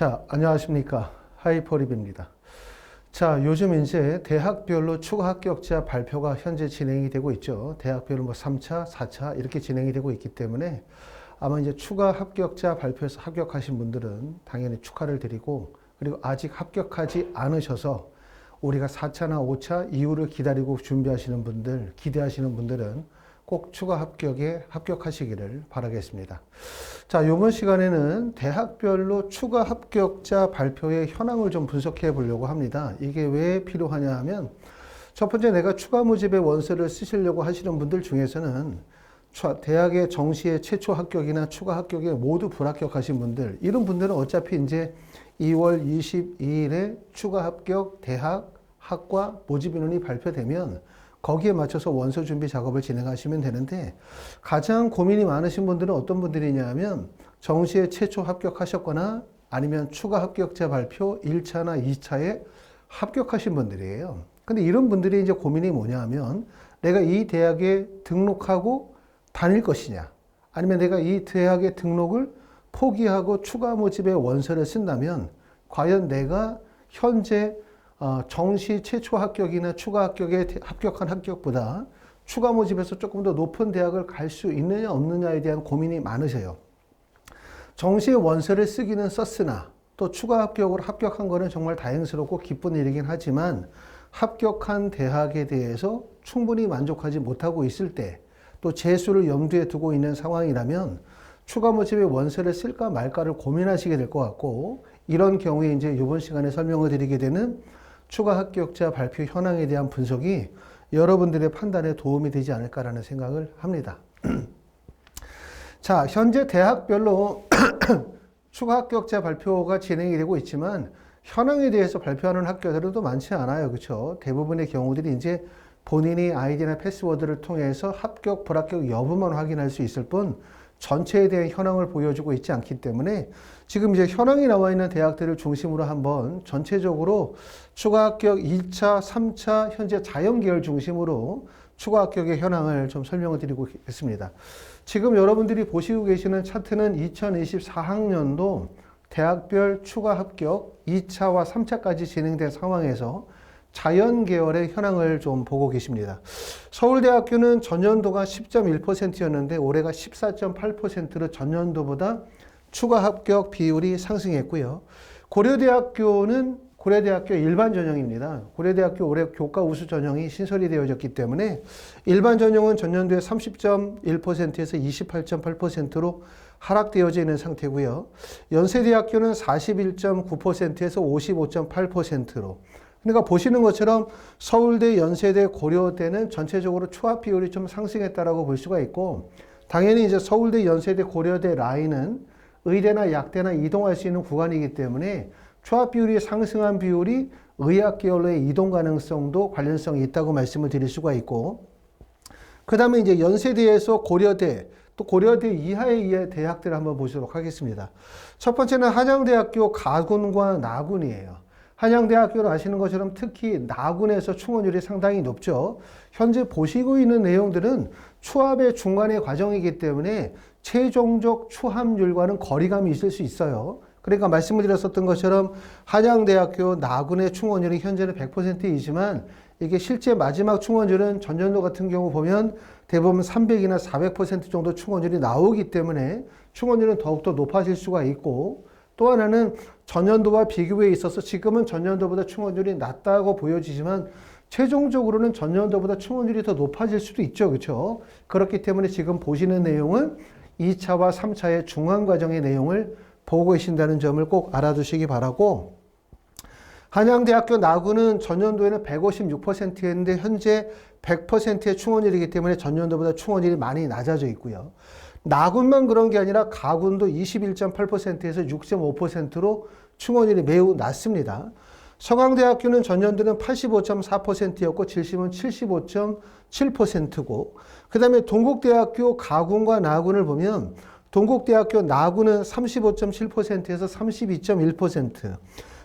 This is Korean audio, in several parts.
자, 안녕하십니까. 하이퍼립입니다. 자, 요즘 이제 대학별로 추가 합격자 발표가 현재 진행이 되고 있죠. 대학별로 뭐 3차, 4차 이렇게 진행이 되고 있기 때문에 아마 이제 추가 합격자 발표에서 합격하신 분들은 당연히 축하를 드리고, 그리고 아직 합격하지 않으셔서 우리가 4차나 5차 이후를 기다리고 준비하시는 분들, 기대하시는 분들은 꼭 추가 합격에 합격하시기를 바라겠습니다. 자, 이번 시간에는 대학별로 추가 합격자 발표의 현황을 좀 분석해 보려고 합니다. 이게 왜 필요하냐 하면, 첫 번째, 내가 추가 모집의 원서를 쓰시려고 하시는 분들 중에서는 대학의 정시의 최초 합격이나 추가 합격에 모두 불합격하신 분들, 이런 분들은 어차피 이제 2월 22일에 추가 합격 대학 학과 모집 인원이 발표되면 거기에 맞춰서 원서 준비 작업을 진행하시면 되는데, 가장 고민이 많으신 분들은 어떤 분들이냐 하면 정시에 최초 합격하셨거나 아니면 추가 합격자 발표 1차나 2차에 합격하신 분들이에요. 근데 이런 분들이 이제 고민이 뭐냐 하면, 내가 이 대학에 등록하고 다닐 것이냐, 아니면 내가 이 대학의 등록을 포기하고 추가 모집의 원서를 쓴다면 과연 내가 현재 정시 최초 합격이나 추가 합격에 합격한 합격보다 추가 모집에서 조금 더 높은 대학을 갈 수 있느냐 없느냐에 대한 고민이 많으세요. 정시의 원서를 쓰기는 썼으나 또 추가 합격으로 합격한 거는 정말 다행스럽고 기쁜 일이긴 하지만, 합격한 대학에 대해서 충분히 만족하지 못하고 있을 때, 또 재수를 염두에 두고 있는 상황이라면 추가 모집의 원서를 쓸까 말까를 고민하시게 될 것 같고, 이런 경우에 이제 이번 시간에 설명을 드리게 되는 추가 합격자 발표 현황에 대한 분석이 여러분들의 판단에 도움이 되지 않을까라는 생각을 합니다. 자, 현재 대학별로 추가 합격자 발표가 진행이 되고 있지만 현황에 대해서 발표하는 학교들은 또 많지 않아요. 그렇죠? 대부분의 경우들이 이제 본인이 아이디나 패스워드를 통해서 합격, 불합격 여부만 확인할 수 있을 뿐 전체에 대한 현황을 보여주고 있지 않기 때문에, 지금 이제 현황이 나와 있는 대학들을 중심으로 한번 전체적으로 추가 합격 2차, 3차 현재 자연계열 중심으로 추가 합격의 현황을 좀 설명을 드리고 있습니다. 지금 여러분들이 보시고 계시는 차트는 2024학년도 대학별 추가 합격 2차와 3차까지 진행된 상황에서 자연계열의 현황을 좀 보고 계십니다. 서울대학교는 전년도가 10.1%였는데 올해가 14.8%로 전년도보다 추가 합격 비율이 상승했고요. 고려대학교 일반 전형입니다. 고려대학교 올해 교과 우수 전형이 신설이 되어졌기 때문에 일반 전형은 전년도에 30.1%에서 28.8%로 하락되어져 있는 상태고요. 연세대학교는 41.9%에서 55.8%로, 그러니까 보시는 것처럼 서울대, 연세대, 고려대는 전체적으로 추합 비율이 좀 상승했다라고 볼 수가 있고, 당연히 이제 서울대, 연세대, 고려대 라인은 의대나 약대나 이동할 수 있는 구간이기 때문에 추합 비율이 상승한 비율이 의학 계열로의 이동 가능성도 관련성이 있다고 말씀을 드릴 수가 있고, 그 다음에 이제 연세대에서 고려대, 또 고려대 이하의 대학들을 한번 보도록 하겠습니다. 첫 번째는 한양대학교 가군과 나군이에요. 한양대학교는 아시는 것처럼 특히 나군에서 충원율이 상당히 높죠. 현재 보시고 있는 내용들은 추합의 중간의 과정이기 때문에 최종적 추합률과는 거리감이 있을 수 있어요. 그러니까 말씀을 드렸었던 것처럼 한양대학교 나군의 충원율이 현재는 100%이지만 이게 실제 마지막 충원율은 전년도 같은 경우 보면 대부분 300이나 400% 정도 충원율이 나오기 때문에 충원율은 더욱더 높아질 수가 있고, 또 하나는 전년도와 비교에 있어서 지금은 전년도보다 충원율이 낮다고 보여지지만 최종적으로는 전년도보다 충원율이 더 높아질 수도 있죠. 그렇죠? 그렇기 때문에 지금 보시는 내용은 2차와 3차의 중간 과정의 내용을 보고 계신다는 점을 꼭 알아두시기 바라고, 한양대학교 나군은 전년도에는 156%였는데 현재 100%의 충원율이기 때문에 전년도보다 충원율이 많이 낮아져 있고요. 나군만 그런 게 아니라 가군도 21.8%에서 6.5%로 충원율이 매우 낮습니다. 서강대학교는 전년도는 85.4%였고 질심은 75.7%고, 그 다음에 동국대학교 가군과 나군을 보면 동국대학교 나군은 35.7%에서 32.1%,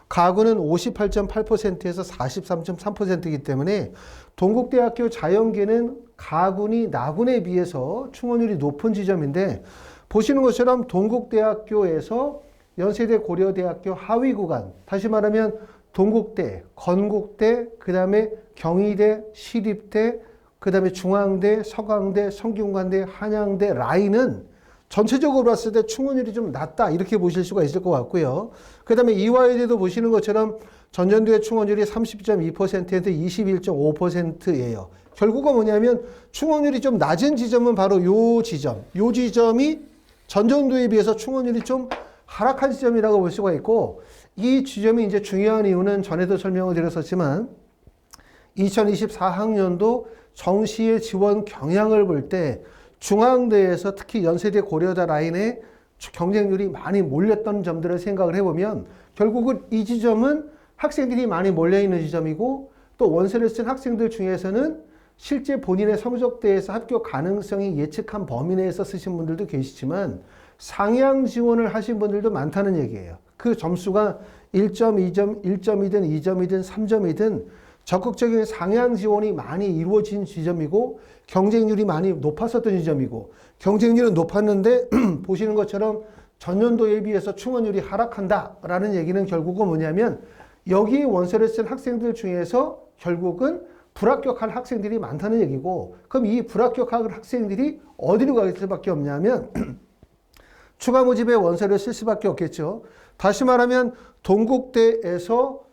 가군은 58.8%에서 43.3%이기 때문에 동국대학교 자연계는 가군이 나군에 비해서 충원율이 높은 지점인데, 보시는 것처럼 동국대학교에서 연세대 고려대학교 하위 구간, 다시 말하면 동국대, 건국대, 그 다음에 경희대, 시립대, 그 다음에 중앙대, 서강대, 성균관대, 한양대 라인은 전체적으로 봤을 때 충원율이 좀 낮다 이렇게 보실 수가 있을 것 같고요. 그 다음에 이화여대도 보시는 것처럼 전년도의 충원율이 30.2%에서 21.5%예요. 결국은 뭐냐면 충원율이 좀 낮은 지점은 바로 요 지점이 전년도에 비해서 충원율이 좀 하락한 지점이라고 볼 수가 있고, 이 지점이 이제 중요한 이유는 전에도 설명을 드렸었지만 2024학년도 정시의 지원 경향을 볼 때 중앙대에서 특히 연세대 고려대 라인에 경쟁률이 많이 몰렸던 점들을 생각을 해보면 결국은 이 지점은 학생들이 많이 몰려있는 지점이고, 또 원서를 쓴 학생들 중에서는 실제 본인의 성적대에서 합격 가능성이 예측한 범위 내에서 쓰신 분들도 계시지만 상향 지원을 하신 분들도 많다는 얘기예요. 그 점수가 1점, 2점, 1점이든 2점이든 3점이든 적극적인 상향 지원이 많이 이루어진 지점이고 경쟁률이 많이 높았었던 지점이고, 경쟁률은 높았는데 보시는 것처럼 전년도에 비해서 충원율이 하락한다라는 얘기는 결국은 뭐냐면 여기 원서를 쓴 학생들 중에서 결국은 불합격할 학생들이 많다는 얘기고, 그럼 이 불합격할 학생들이 어디로 갈 수밖에 없냐면 추가 모집에 원서를 쓸 수밖에 없겠죠. 다시 말하면 동국대에서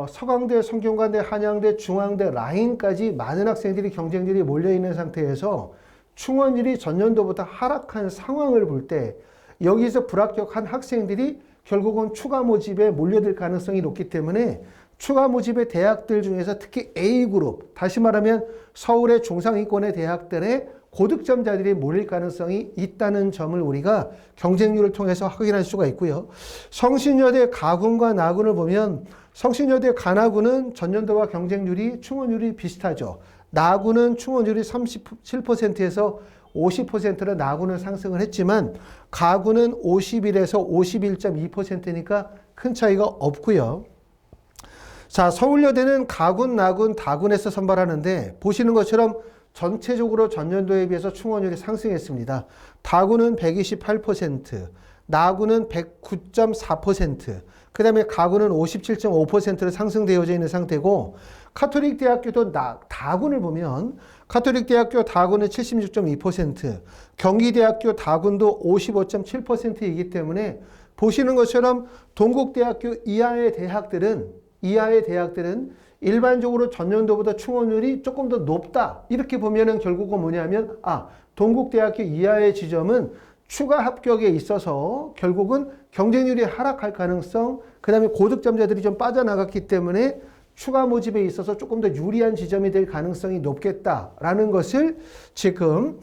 서강대, 성균관대, 한양대, 중앙대 라인까지 많은 학생들이 경쟁률이 몰려있는 상태에서 충원율이 전년도보다 하락한 상황을 볼 때 여기서 불합격한 학생들이 결국은 추가 모집에 몰려들 가능성이 높기 때문에 추가 모집의 대학들 중에서 특히 A그룹, 다시 말하면 서울의 중상위권의 대학들의 고득점자들이 몰릴 가능성이 있다는 점을 우리가 경쟁률을 통해서 확인할 수가 있고요. 성신여대 가군과 나군을 보면 성신여대 가나군은 전년도와 경쟁률이 충원율이 비슷하죠. 나군은 충원율이 37%에서 50%로 나군은 상승을 했지만 가군은 51에서 51.2%니까 큰 차이가 없고요. 자, 서울여대는 가군, 나군, 다군에서 선발하는데 보시는 것처럼 전체적으로 전년도에 비해서 충원율이 상승했습니다. 다군은 128%, 나군은 109.4%, 그 다음에 가군은 57.5%로 상승되어져 있는 상태고, 카톨릭대학교도 다군을 보면 카톨릭대학교 다군은 76.2%, 경기대학교 다군도 55.7%이기 때문에 보시는 것처럼 동국대학교 이하의 대학들은 일반적으로 전년도보다 충원율이 조금 더 높다. 이렇게 보면은 결국은 뭐냐면, 동국대학교 이하의 지점은 추가 합격에 있어서 결국은 경쟁률이 하락할 가능성, 그 다음에 고득점자들이 좀 빠져나갔기 때문에 추가 모집에 있어서 조금 더 유리한 지점이 될 가능성이 높겠다라는 것을 지금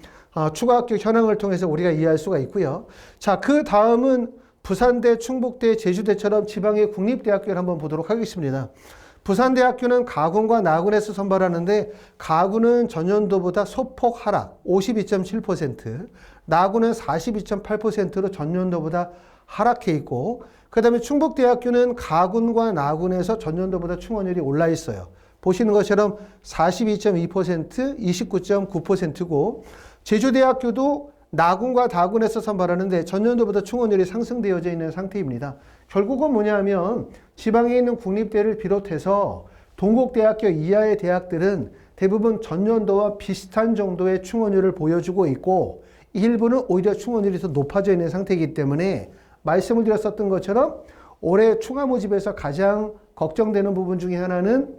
추가 합격 현황을 통해서 우리가 이해할 수가 있고요. 자, 그 다음은 부산대, 충북대, 제주대처럼 지방의 국립대학교를 한번 보도록 하겠습니다. 부산대학교는 가군과 나군에서 선발하는데 가군은 전년도보다 소폭 하락 52.7%, 나군은 42.8%로 전년도보다 하락해 있고, 그 다음에 충북대학교는 가군과 나군에서 전년도보다 충원율이 올라 있어요. 보시는 것처럼 42.2%, 29.9%고, 제주대학교도 나군과 다군에서 선발하는데 전년도보다 충원율이 상승되어져 있는 상태입니다. 결국은 뭐냐면 지방에 있는 국립대를 비롯해서 동국대학교 이하의 대학들은 대부분 전년도와 비슷한 정도의 충원율을 보여주고 있고, 일부는 오히려 충원율이 더 높아져 있는 상태이기 때문에 말씀을 드렸었던 것처럼 올해 추가 모집에서 가장 걱정되는 부분 중에 하나는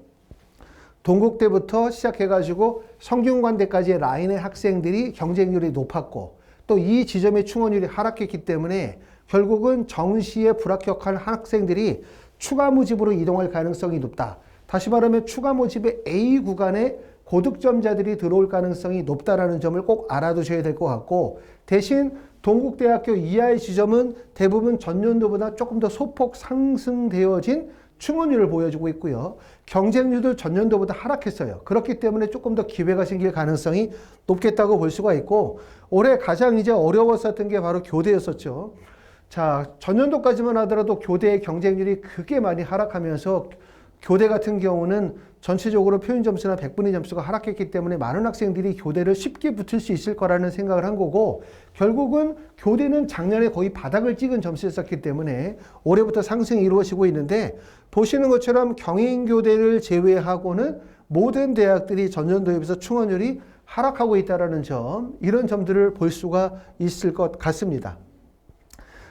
동국대부터 시작해가지고 성균관대까지의 라인의 학생들이 경쟁률이 높았고, 또 이 지점의 충원율이 하락했기 때문에 결국은 정시에 불합격한 학생들이 추가 모집으로 이동할 가능성이 높다. 다시 말하면 추가 모집의 A 구간에 고득점자들이 들어올 가능성이 높다라는 점을 꼭 알아두셔야 될 것 같고, 대신 동국대학교 이하의 지점은 대부분 전년도보다 조금 더 소폭 상승되어진 충원율을 보여주고 있고요. 경쟁률도 전년도보다 하락했어요. 그렇기 때문에 조금 더 기회가 생길 가능성이 높겠다고 볼 수가 있고, 올해 가장 이제 어려웠었던 게 바로 교대였었죠. 자, 전년도까지만 하더라도 교대의 경쟁률이 크게 많이 하락하면서 교대 같은 경우는 전체적으로 표준 점수나 백분위 점수가 하락했기 때문에 많은 학생들이 교대를 쉽게 붙을 수 있을 거라는 생각을 한 거고, 결국은 교대는 작년에 거의 바닥을 찍은 점수였었기 때문에 올해부터 상승이 이루어지고 있는데, 보시는 것처럼 경인교대를 제외하고는 모든 대학들이 전년도에 비해서 충원율이 하락하고 있다는 점, 이런 점들을 볼 수가 있을 것 같습니다.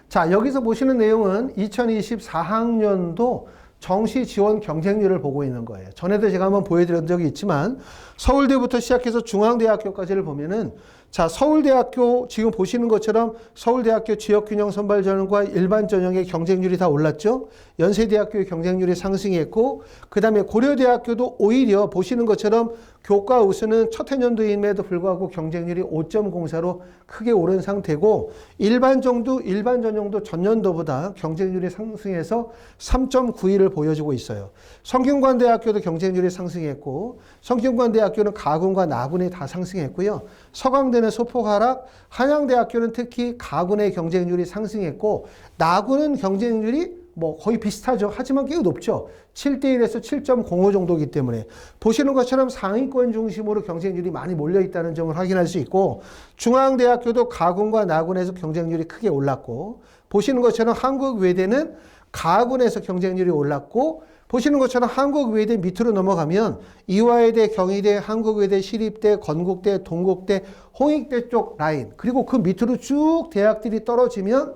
자, 여기서 보시는 내용은 2024학년도 정시 지원 경쟁률을 보고 있는 거예요. 전에도 제가 한번 보여드린 적이 있지만 서울대부터 시작해서 중앙대학교까지를 보면은, 자, 서울대학교 지금 보시는 것처럼 서울대학교 지역균형 선발전형과 일반 전형의 경쟁률이 다 올랐죠. 연세대학교의 경쟁률이 상승했고, 그 다음에 고려대학교도 오히려 보시는 것처럼 교과 우수는 첫 해년도임에도 불구하고 경쟁률이 5.04로 크게 오른 상태고, 일반 전형도 전년도보다 경쟁률이 상승해서 3.91을 보여주고 있어요. 성균관대학교도 경쟁률이 상승했고, 성균관대학교는 가군과 나군이 다 상승했고요. 서강대는 소폭 하락, 한양대학교는 특히 가군의 경쟁률이 상승했고, 나군은 경쟁률이 거의 비슷하죠. 하지만 꽤 높죠. 7대1에서 7.05 정도이기 때문에 보시는 것처럼 상위권 중심으로 경쟁률이 많이 몰려 있다는 점을 확인할 수 있고, 중앙대학교도 가군과 나군에서 경쟁률이 크게 올랐고, 보시는 것처럼 한국외대는 가군에서 경쟁률이 올랐고, 보시는 것처럼 한국외대 밑으로 넘어가면 이화여대, 경희대, 한국외대, 시립대, 건국대, 동국대, 홍익대 쪽 라인, 그리고 그 밑으로 쭉 대학들이 떨어지면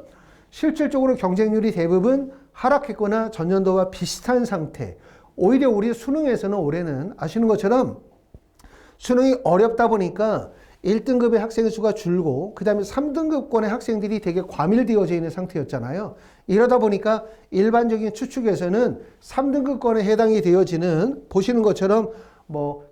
실질적으로 경쟁률이 대부분 하락했거나 전년도와 비슷한 상태. 오히려 우리 수능에서는 올해는 아시는 것처럼 수능이 어렵다 보니까 1등급의 학생 수가 줄고, 그 다음에 3등급권의 학생들이 되게 과밀되어져 있는 상태였잖아요. 이러다 보니까 일반적인 추측에서는 3등급권에 해당이 되어지는, 보시는 것처럼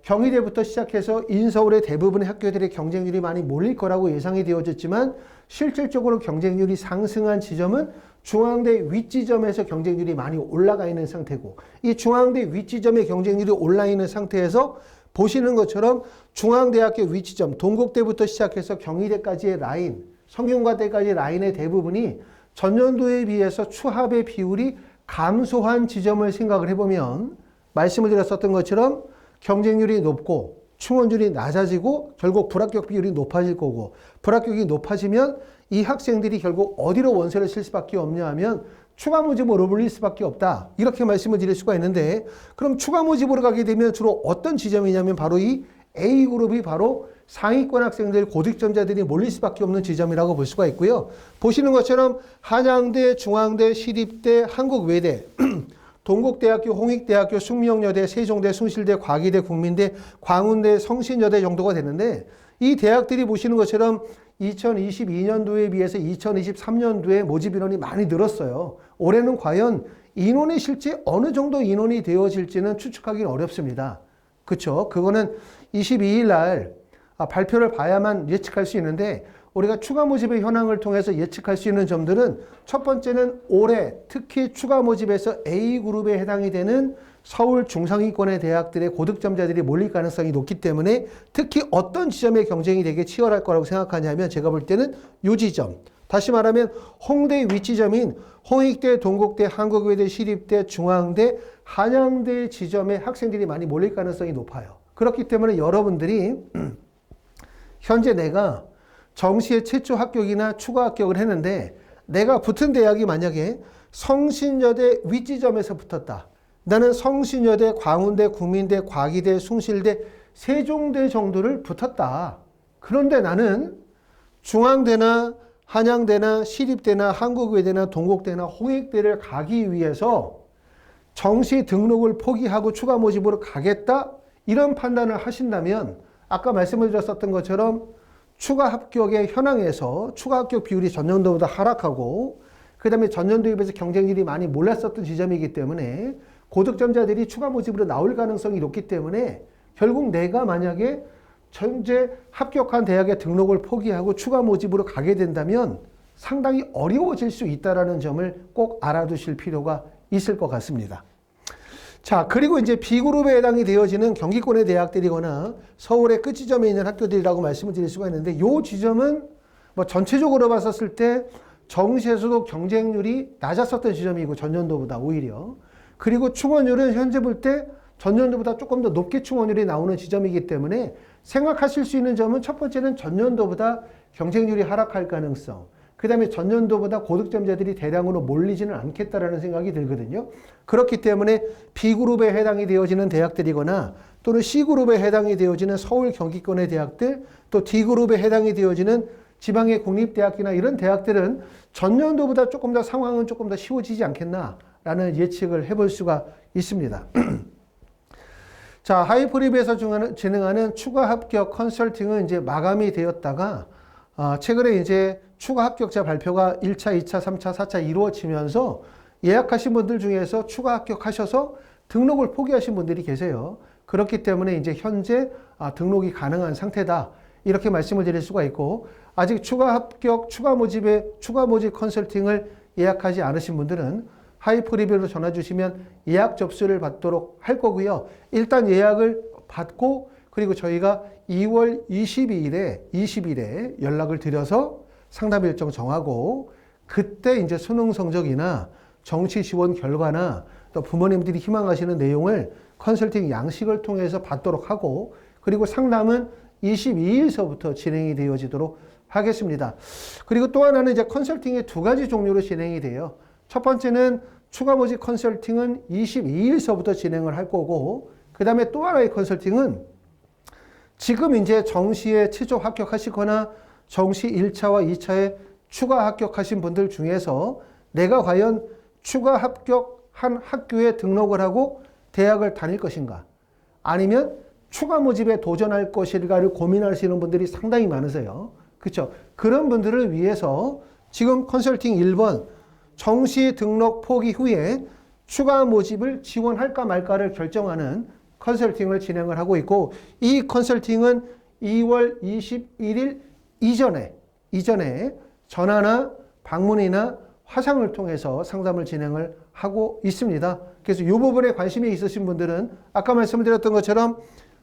경희대부터 시작해서 인서울의 대부분의 학교들의 경쟁률이 많이 몰릴 거라고 예상이 되어졌지만, 실질적으로 경쟁률이 상승한 지점은 중앙대 윗지점에서 경쟁률이 많이 올라가 있는 상태고, 이 중앙대 윗지점의 경쟁률이 올라 있는 상태에서 보시는 것처럼 중앙대학교 윗지점, 동국대부터 시작해서 경희대까지의 라인, 성균관대까지의 라인의 대부분이 전년도에 비해서 추합의 비율이 감소한 지점을 생각을 해보면, 말씀을 드렸었던 것처럼 경쟁률이 높고 충원율이 낮아지고 결국 불합격 비율이 높아질 거고, 불합격이 높아지면 이 학생들이 결국 어디로 원서를 쓸 수밖에 없냐 하면 추가 모집으로 몰릴 수밖에 없다, 이렇게 말씀을 드릴 수가 있는데, 그럼 추가 모집으로 가게 되면 주로 어떤 지점이냐면 바로 이 A그룹이 바로 상위권 학생들, 고득점자들이 몰릴 수밖에 없는 지점이라고 볼 수가 있고요. 보시는 것처럼 한양대, 중앙대, 시립대, 한국외대, 동국대학교, 홍익대학교, 숙명여대, 세종대, 숭실대, 과기대, 국민대, 광운대, 성신여대 정도가 되는데, 이 대학들이 보시는 것처럼 2022년도에 비해서 2023년도에 모집 인원이 많이 늘었어요. 올해는 과연 인원이 실제 어느 정도 인원이 되어질지는 추측하기는 어렵습니다. 그렇죠? 그거는 22일 날 발표를 봐야만 예측할 수 있는데, 우리가 추가 모집의 현황을 통해서 예측할 수 있는 점들은, 첫 번째는 올해 특히 추가 모집에서 A그룹에 해당이 되는 서울 중상위권의 대학들의 고득점자들이 몰릴 가능성이 높기 때문에 특히 어떤 지점의 경쟁이 되게 치열할 거라고 생각하냐면, 제가 볼 때는 이 지점, 다시 말하면 홍대 윗지점인 홍익대, 동국대, 한국외대, 시립대, 중앙대, 한양대 지점에 학생들이 많이 몰릴 가능성이 높아요. 그렇기 때문에 여러분들이 현재 내가 정시에 최초 합격이나 추가 합격을 했는데, 내가 붙은 대학이 만약에 성신여대 윗지점에서 붙었다. 나는 성신여대, 광운대, 국민대, 과기대, 숭실대, 세종대 정도를 붙었다. 그런데 나는 중앙대나 한양대나 시립대나 한국외대나 동국대나 홍익대를 가기 위해서 정시 등록을 포기하고 추가 모집으로 가겠다, 이런 판단을 하신다면, 아까 말씀을 드렸었던 것처럼 추가 합격의 현황에서 추가 합격 비율이 전년도보다 하락하고, 그 다음에 전년도에 비해서 경쟁률이 많이 몰랐었던 지점이기 때문에 고득점자들이 추가 모집으로 나올 가능성이 높기 때문에, 결국 내가 만약에 현재 합격한 대학의 등록을 포기하고 추가 모집으로 가게 된다면 상당히 어려워질 수 있다는 점을 꼭 알아두실 필요가 있을 것 같습니다. 자, 그리고 이제 B그룹에 해당이 되어지는 경기권의 대학들이거나 서울의 끝지점에 있는 학교들이라고 말씀을 드릴 수가 있는데, 이 지점은 전체적으로 봤었을 때 정시에서도 경쟁률이 낮았었던 지점이고, 전년도보다 오히려. 그리고 충원율은 현재 볼 때 전년도보다 조금 더 높게 충원율이 나오는 지점이기 때문에 생각하실 수 있는 점은 첫 번째는 전년도보다 경쟁률이 하락할 가능성, 그 다음에 전년도보다 고득점자들이 대량으로 몰리지는 않겠다라는 생각이 들거든요. 그렇기 때문에 B그룹에 해당이 되어지는 대학들이거나 또는 C그룹에 해당이 되어지는 서울 경기권의 대학들, 또 D그룹에 해당이 되어지는 지방의 공립대학이나 이런 대학들은 전년도보다 조금 더 상황은 조금 더 쉬워지지 않겠나라는 예측을 해볼 수가 있습니다. 자, 하이프립에서 진행하는 추가 합격 컨설팅은 이제 마감이 되었다가 최근에 이제 추가 합격자 발표가 1차, 2차, 3차, 4차 이루어지면서 예약하신 분들 중에서 추가 합격하셔서 등록을 포기하신 분들이 계세요. 그렇기 때문에 이제 현재 등록이 가능한 상태다. 이렇게 말씀을 드릴 수가 있고, 아직 추가 합격, 추가 모집 컨설팅을 예약하지 않으신 분들은 하이프리뷰로 전화 주시면 예약 접수를 받도록 할 거고요. 일단 예약을 받고 그리고 저희가 2월 20일에 연락을 드려서 상담 일정 정하고 그때 이제 수능 성적이나 정시 지원 결과나 또 부모님들이 희망하시는 내용을 컨설팅 양식을 통해서 받도록 하고 그리고 상담은 22일서부터 진행이 되어지도록 하겠습니다. 그리고 또 하나는 이제 컨설팅의 두 가지 종류로 진행이 돼요. 첫 번째는 추가 모집 컨설팅은 22일서부터 진행을 할 거고, 그 다음에 또 하나의 컨설팅은 지금 이제 정시에 최종 합격하시거나 정시 1차와 2차에 추가 합격하신 분들 중에서 내가 과연 추가 합격한 학교에 등록을 하고 대학을 다닐 것인가, 아니면 추가 모집에 도전할 것인가를 고민하시는 분들이 상당히 많으세요. 그렇죠? 그런 분들을 위해서 지금 컨설팅 1번 정시 등록 포기 후에 추가 모집을 지원할까 말까를 결정하는 컨설팅을 진행을 하고 있고, 이 컨설팅은 2월 21일 이전에 전화나 방문이나 화상을 통해서 상담을 진행을 하고 있습니다. 그래서 이 부분에 관심이 있으신 분들은 아까 말씀드렸던 것처럼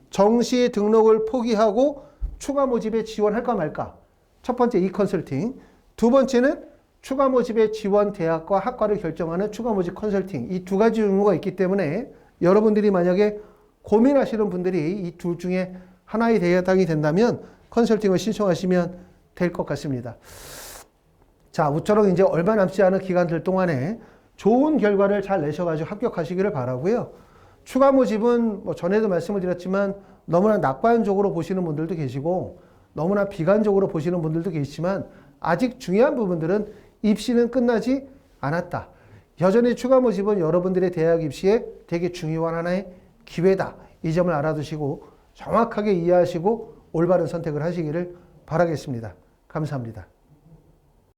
정시 등록을 포기하고 추가 모집에 지원할까 말까. 첫 번째 이 컨설팅. 두 번째는 추가 모집에 지원 대학과 학과를 결정하는 추가 모집 컨설팅. 이 두 가지 종류가 있기 때문에 여러분들이 만약에 고민하시는 분들이 이 둘 중에 하나에 해당이 된다면 컨설팅을 신청하시면 될 것 같습니다. 자, 우처럼 이제 얼마 남지 않은 기간들 동안에 좋은 결과를 잘 내셔가지고 합격하시기를 바라고요. 추가 모집은 뭐 전에도 말씀을 드렸지만 너무나 낙관적으로 보시는 분들도 계시고 너무나 비관적으로 보시는 분들도 계시지만 아직 중요한 부분들은 입시는 끝나지 않았다. 여전히 추가 모집은 여러분들의 대학 입시에 되게 중요한 하나의 기회다. 이 점을 알아두시고 정확하게 이해하시고 올바른 선택을 하시기를 바라겠습니다. 감사합니다.